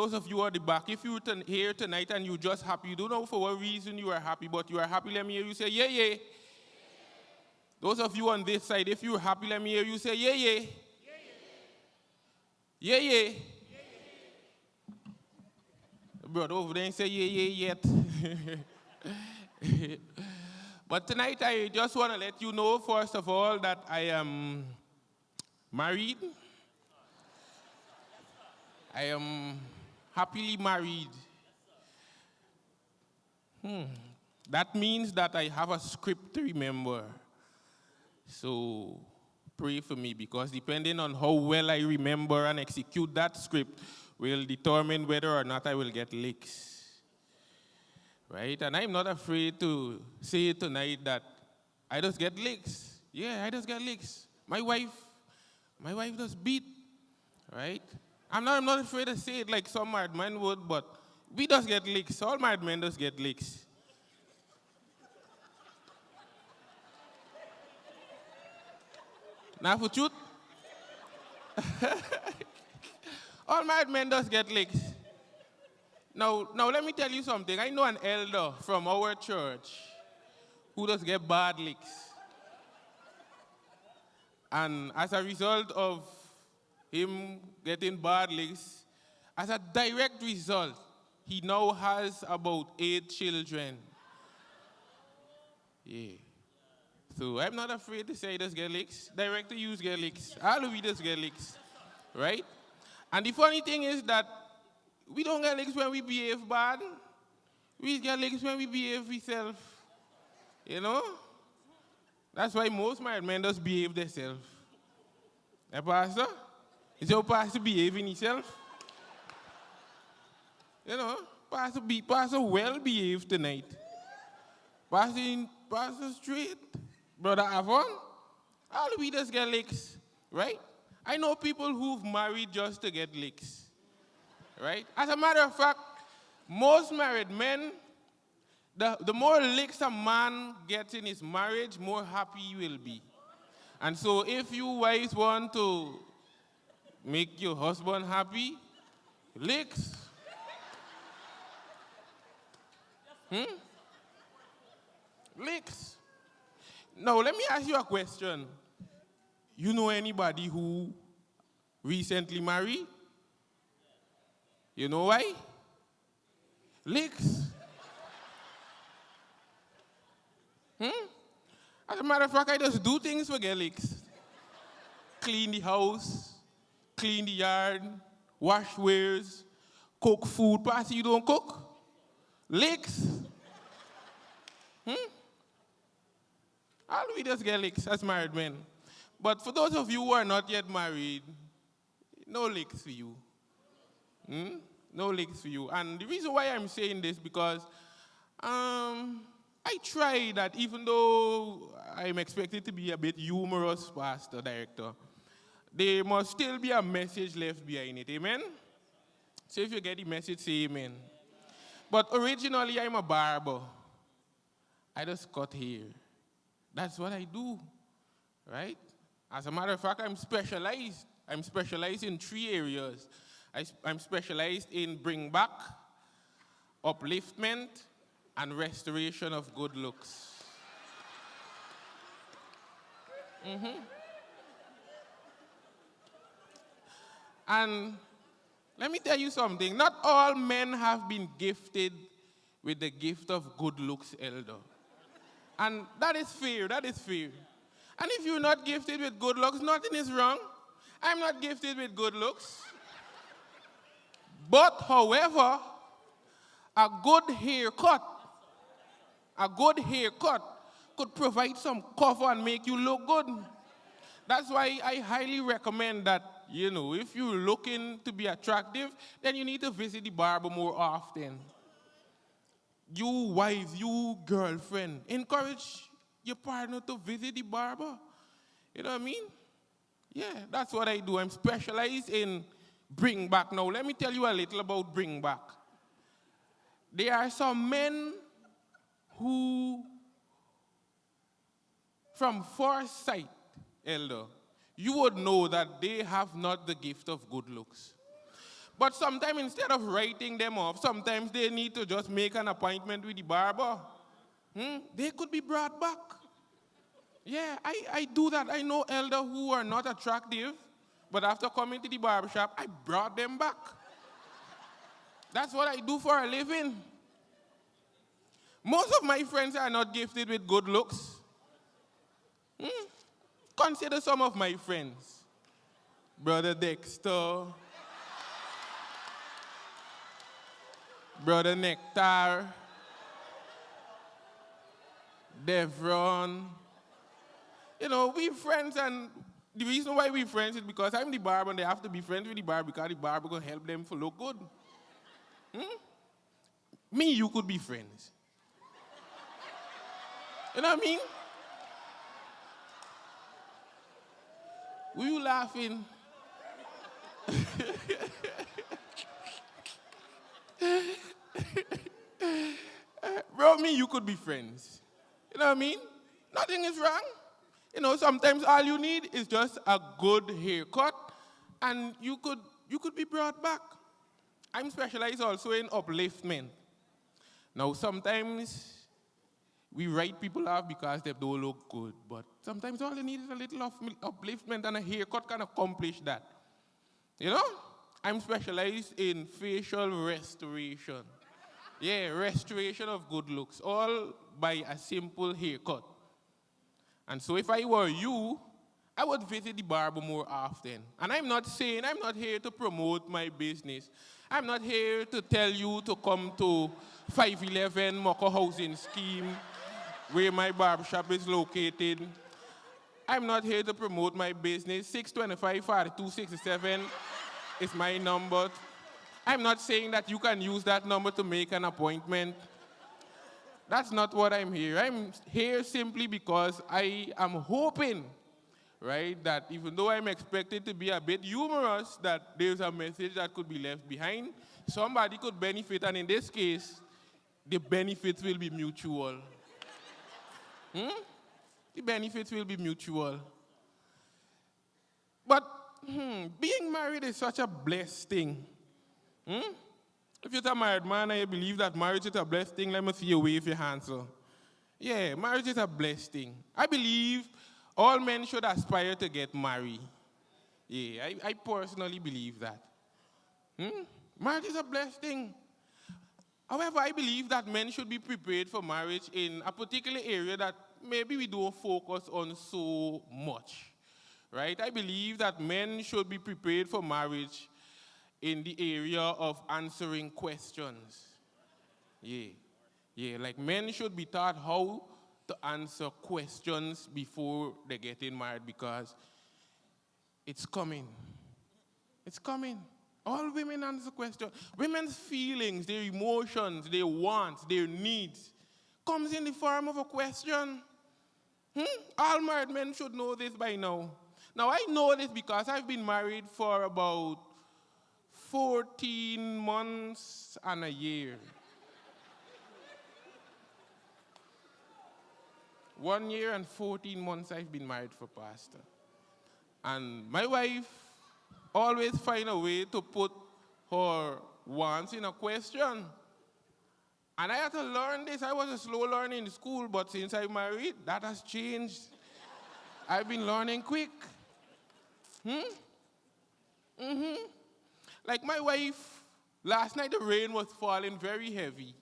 those of you at the back, if you're here tonight and you're just happy, you don't know for what reason you are happy, but you are happy, let me hear you say, yeah, yeah. Those of you on this side, if you're happy, let me hear you say, yeah, yeah. Yeah, yeah. Brother over there ain't say yeah, yeah yet. But tonight I just want to let you know, first of all, that I am married. I am happily married. That means that I have a script to remember. So pray for me, because depending on how well I remember and execute that script will determine whether or not I will get licks. Right? And I'm not afraid to say tonight that I just get licks. Yeah, I just get licks. My wife does beat. Right? I'm not afraid to say it like some married men would, but we just get licks. All married men just get licks. Now for truth, all married men just get licks. Now let me tell you something. I know an elder from our church who does get bad licks. And as a result of him getting bad licks, as a direct result, he now has about 8 children. Yeah. So I'm not afraid to say he does get licks. Direct to use get licks. All of we just get licks. Right? And the funny thing is that we don't get licks when we behave bad. We get licks when we behave ourselves. You know? That's why most married men just behave themselves. Eh, Pastor? Is your pastor behaving himself? You know? Pastor well behaved tonight. Pastor straight. Brother Avon, all we just get licks, right? I know people who've married just to get licks, right? As a matter of fact, most married men, the more licks a man gets in his marriage, more happy he will be. And so if you wives want to make your husband happy, licks. Licks. Now, let me ask you a question. You know anybody who recently married? You know why? Licks. As a matter of fact, I just do things for get licks. Clean the house, clean the yard, wash wares, cook food. Pastor, you don't cook? Licks. All we just get licks as married men. But for those of you who are not yet married, no licks for you. No licks for you. And the reason why I'm saying this because I try that, even though I'm expected to be a bit humorous pastor, director, there must still be a message left behind it. Amen? So if you get the message, say amen. But originally, I'm a barber. I just cut hair. That's what I do, right? As a matter of fact, I'm specialized. I'm specialized in 3 areas. I'm specialized in bring back, upliftment, and restoration of good looks. And let me tell you something. Not all men have been gifted with the gift of good looks, elder. And that is fair, that is fair. And if you're not gifted with good looks, nothing is wrong. I'm not gifted with good looks. But, however, a good haircut could provide some cover and make you look good. That's why I highly recommend that, if you're looking to be attractive, then you need to visit the barber more often. You wife, you girlfriend, encourage your partner to visit the barber. You know what I mean? Yeah, that's what I do. I'm specialized in bring back. Now, let me tell you a little about bring back. There are some men who, from first sight, elder, you would know that they have not the gift of good looks. But sometimes instead of writing them off, sometimes they need to just make an appointment with the barber. They could be brought back. Yeah, I do that. I know elders who are not attractive, but after coming to the barbershop, I brought them back. That's what I do for a living. Most of my friends are not gifted with good looks. Consider some of my friends. Brother Dexter, Brother Nectar, Devron. You know, we friends, and the reason why we friends is because I'm the barber and they have to be friends with the barber because the barber going to help them to look good. Me, you could be friends. You know what I mean? Were you laughing? Bro, me, you could be friends. You know what I mean? Nothing is wrong. You know, sometimes all you need is just a good haircut, and you could be brought back. I'm specialized also in upliftment. Now, sometimes we write people off because they don't look good, but sometimes all they need is a little upliftment, and a haircut can accomplish that. You know? I'm specialized in facial restoration. Yeah, restoration of good looks, all by a simple haircut. And so if I were you, I would visit the barber more often. And I'm not here to promote my business. I'm not here to tell you to come to 511 Moko Housing Scheme, where my barbershop is located. I'm not here to promote my business. 625-4267 is my number. I'm not saying that you can use that number to make an appointment. That's not what I'm here. I'm here simply because I am hoping, right, that even though I'm expected to be a bit humorous, that there's a message that could be left behind. Somebody could benefit, and in this case, the benefits will be mutual. The benefits will be mutual. But being married is such a blessed thing. If you're a married man and you believe that marriage is a blessed thing, let me see you wave your hands. So. Yeah, marriage is a blessed thing. I believe all men should aspire to get married. Yeah, I personally believe that. Marriage is a blessed thing. However, I believe that men should be prepared for marriage in a particular area that maybe we don't focus on so much. Right? I believe that men should be prepared for marriage in the area of answering questions. Yeah, like men should be taught how to answer questions before they get married, because it's coming. It's coming. All women answer questions. Women's feelings, their emotions, their wants, their needs comes in the form of a question. All married men should know this by now. Now, I know this because I've been married for about 14 months and a year. 1 year and 14 months I've been married for Pastor. And my wife always find a way to put her wants in a question. And I had to learn this. I was a slow learner in school, but since I'm married, that has changed. I've been learning quick. Like my wife, last night the rain was falling very heavy.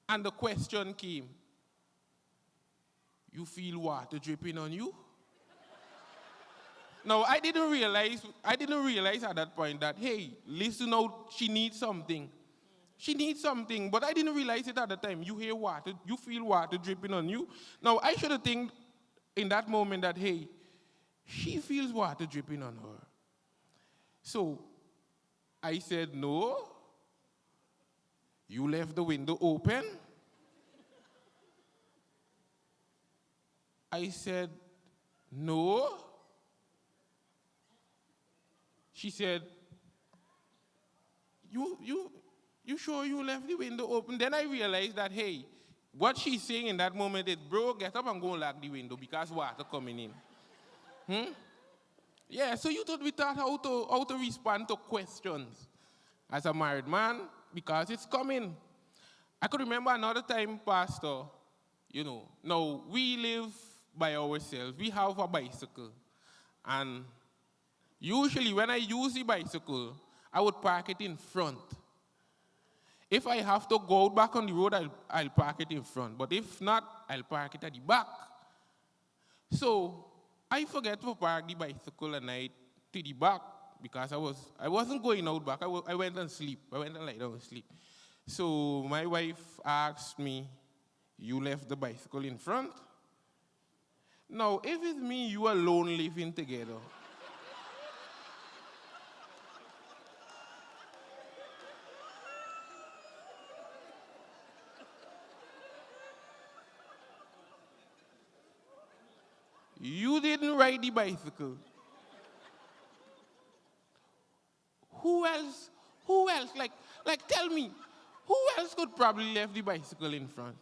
And the question came, you feel water dripping on you? Now, I didn't realize at that point that, hey, listen out, she needs something. She needs something, but I didn't realize it at the time. You hear water, you feel water dripping on you. Now, I should have think in that moment that, hey, she feels water dripping on her. So, I said, no. You left the window open? I said, no. She said, you sure you left the window open? Then I realized that, hey, what she's saying in that moment is, bro, get up and go lock the window because water coming in. Yeah, so you taught me taught how to respond to questions as a married man because it's coming. I could remember another time, Pastor, now we live by ourselves. We have a bicycle. And usually when I use the bicycle, I would park it in front. If I have to go out back on the road, I'll park it in front. But if not, I'll park it at the back. So I forget to park the bicycle at night to the back because I wasn't going out back. I went and sleep. I went and lie down and sleep. So my wife asked me, "You left the bicycle in front?" Now, if it's me, you alone living together. You didn't ride the bicycle. Who else? Who else? Like, tell me, who else could probably left the bicycle in front?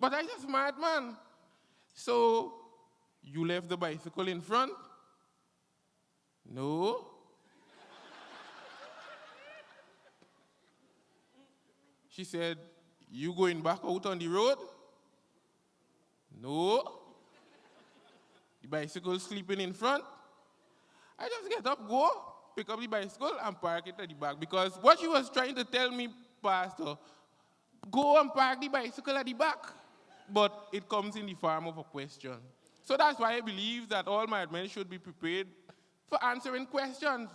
But I just mad man. So you left the bicycle in front? No. She said, "You going back out on the road?" No. The bicycle sleeping in front? I just get up, go, pick up the bicycle, and park it at the back. Because what she was trying to tell me, Pastor, go and park the bicycle at the back. But it comes in the form of a question. So that's why I believe that all married men should be prepared for answering questions.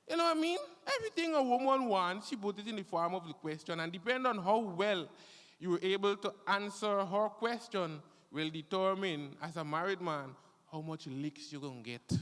You know what I mean? Everything a woman wants, she puts it in the form of the question. And depending on how well you're able to answer her question will determine, as a married man, how much licks you're going to get.